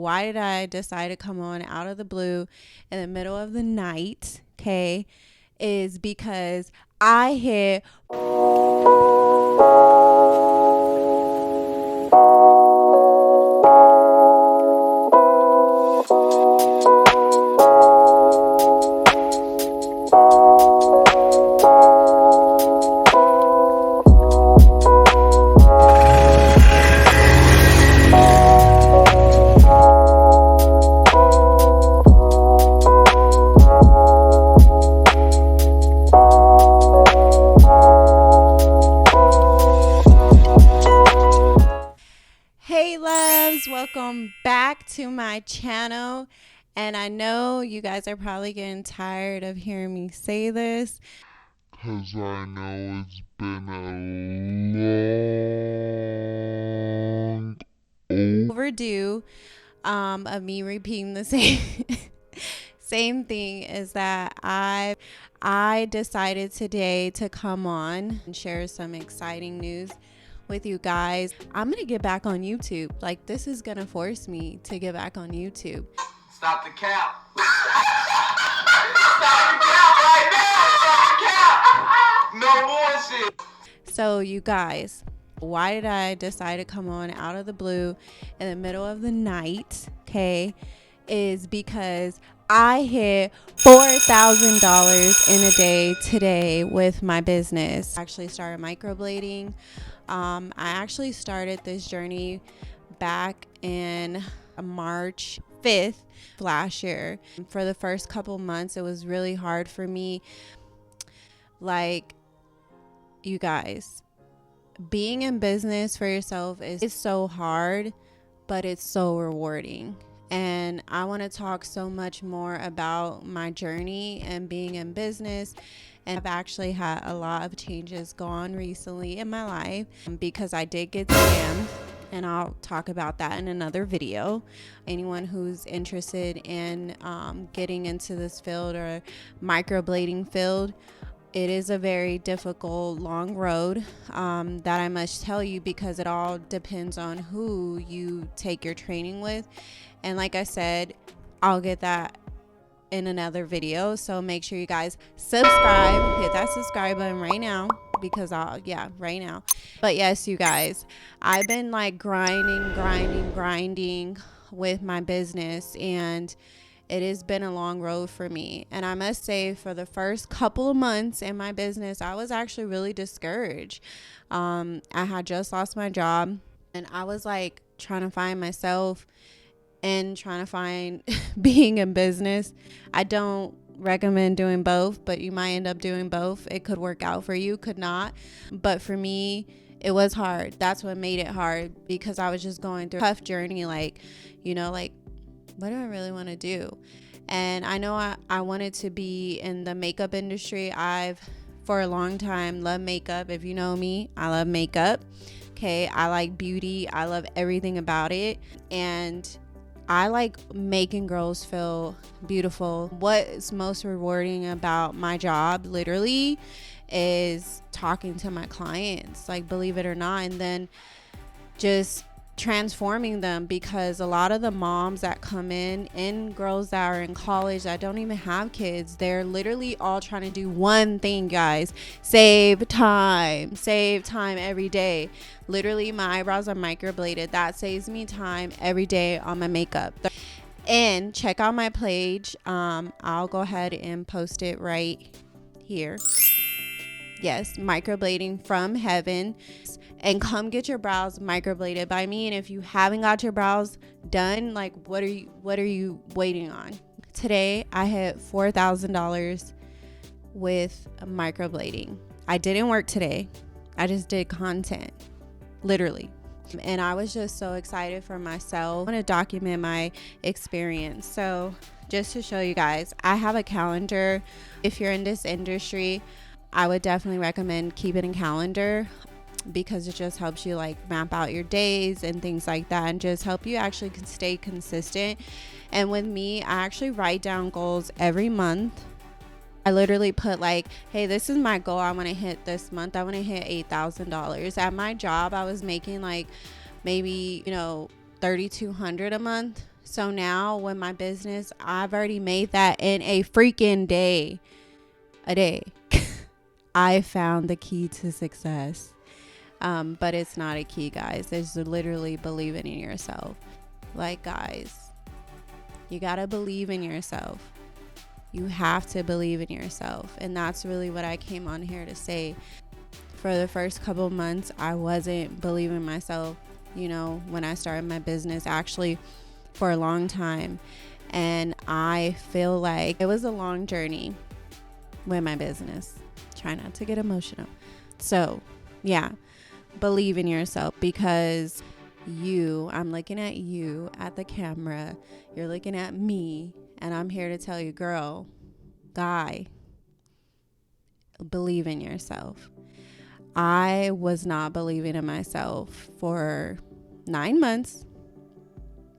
why did I decide to come on out of the blue in the middle of the night, okay, is because I hit Hey loves, welcome back to my channel. And I know you guys are probably getting tired of hearing me say this, Cause I know it's been a long overdue of me repeating the same same thing. Is that I decided today to come on and share some exciting news with you guys. I'm gonna get back on YouTube. Like, this is gonna force me to get back on YouTube. Stop the cap. Stop the cap right now. Stop the cap. No bullshit. So you guys, why did I decide to come on out of the blue in the middle of the night, okay, is because I hit $4,000 in a day today with my business. I actually started microblading. I actually started this journey back in March 5th last year. For the first couple months, it was really hard for me. Like, you guys, being in business for yourself is so hard, but it's so rewarding. And I want to talk so much more about my journey and being in business. And I've actually had a lot of changes go on recently in my life because I did get scammed. And I'll talk about that in another video. Anyone who's interested in getting into this field or microblading field, it is a very difficult, long road that I must tell you, because it all depends on who you take your training with. And like I said, I'll get that in another video. So make sure you guys subscribe, hit that subscribe button right now, because right now. But yes, you guys, I've been like grinding with my business, and it has been a long road for me. And I must say, for the first couple of months in my business, I was actually really discouraged. I had just lost my job, and I was like trying to find myself and trying to find being in business. I don't recommend doing both, but you might end up doing both. It could work out for you, could not. But for me, it was hard. That's what made it hard, because I was just going through a tough journey. Like, what do I really want to do? And I know I wanted to be in the makeup industry. I've, for a long time, loved makeup. If you know me, I love makeup. Okay, I like beauty. I love everything about it. And I like making girls feel beautiful. What is most rewarding about my job, literally, is talking to my clients, like, believe it or not, and then just transforming them. Because a lot of the moms that come in girls that are in college that don't even have kids, they're literally all trying to do one thing, guys: save time every day. Literally, my eyebrows are microbladed. That saves me time every day on my makeup. And check out my page. I'll go ahead and post it right here. Yes, microblading from heaven. And come get your brows microbladed by me. And if you haven't got your brows done, like, what are you waiting on? Today I hit $4,000 with microblading. I didn't work today. I just did content, literally. And I was just so excited for myself. I want to document my experience. So just to show you guys, I have a calendar. If you're in this industry, I would definitely recommend keeping a calendar, because it just helps you like map out your days and things like that, and just help you actually stay consistent. And with me, I actually write down goals every month. I literally put like, hey, this is my goal I want to hit this month. I want to hit $8,000. At my job, I was making like maybe $3,200 a month. So now with my business, I've already made that in a freaking day. A day. I found the key to success. But it's not a key, guys. It's literally believing in yourself. Like, guys, you got to believe in yourself. You have to believe in yourself. And that's really what I came on here to say. For the first couple months, I wasn't believing myself, you know, when I started my business, actually for a long time. And I feel like it was a long journey with my business. Try not to get emotional. So, yeah, believe in yourself, because I'm looking at you at the camera. You're looking at me, and I'm here to tell you, girl, guy, believe in yourself. I was not believing in myself for 9 months.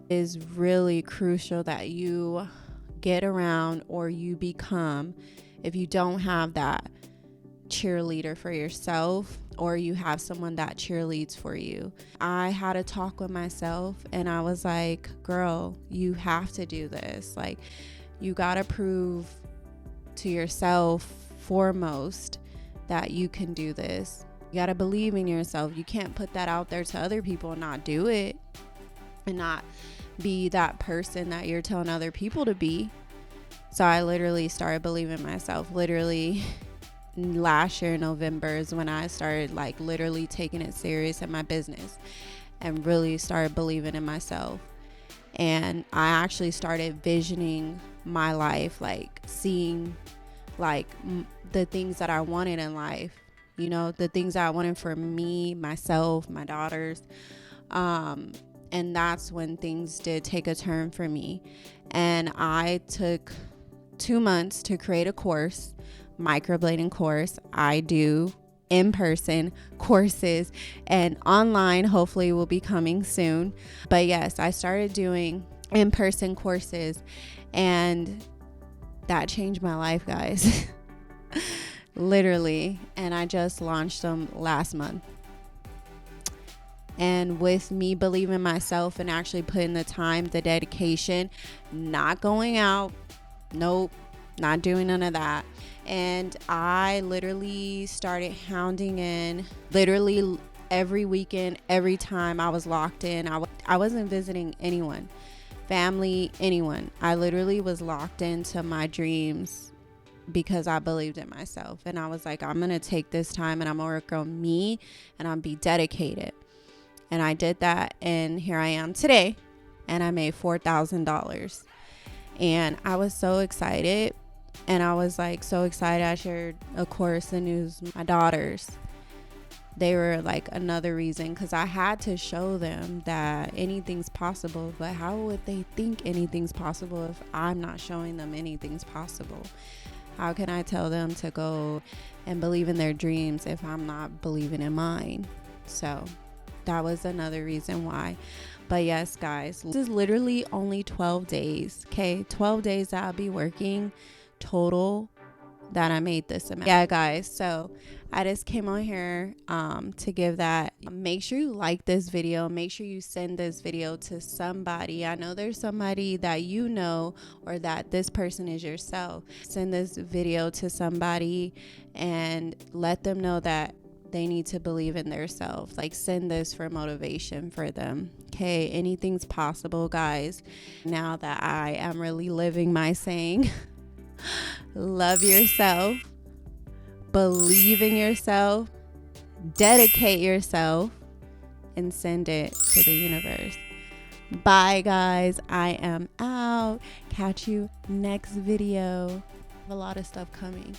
It is really crucial that you get around, or you become, if you don't have that cheerleader for yourself, or you have someone that cheerleads for you. I had a talk with myself, and I was like, girl, you have to do this. Like, you gotta prove to yourself foremost that you can do this. You gotta believe in yourself. You can't put that out there to other people and not do it, and not be that person that you're telling other people to be. So I literally started believing in myself. Literally last year in November is when I started like literally taking it serious in my business and really started believing in myself. And I actually started visioning my life, like seeing like the things that I wanted in life, you know, the things that I wanted for me, myself, my daughters. And that's when things did take a turn for me. And I took 2 months to create a course, microblading course. I do in-person courses, and online hopefully will be coming soon. But yes, I started doing in-person courses, and that changed my life, guys. Literally. And I just launched them last month. And with me believing in myself and actually putting the time, the dedication, not going out, nope, not doing none of that. And I literally started hounding in, literally every weekend, every time I was locked in. I wasn't visiting anyone, family, anyone. I literally was locked into my dreams because I believed in myself. And I was like, I'm going to take this time and I'm going to work on me, and I'll be dedicated. And I did that, and here I am today, and I made $4,000. And I was so excited, and I was like so excited. I shared, of course, the news with my daughters. They were like another reason, because I had to show them that anything's possible. But how would they think anything's possible if I'm not showing them anything's possible? How can I tell them to go and believe in their dreams if I'm not believing in mine? So that was another reason why. But yes, guys, this is literally only 12 days. Okay, 12 days that I'll be working total that I made this amount. Yeah, guys, so I just came on here to give that. Make sure you like this video. Make sure you send this video to somebody. I know there's somebody that you know, or that this person is yourself. Send this video to somebody and let them know that they need to believe in themselves. Like, send this for motivation for them. Okay, anything's possible, guys. Now that I am really living my saying, love yourself, believe in yourself, dedicate yourself, and send it to the universe. Bye, guys. I am out. Catch you next video. A lot of stuff coming.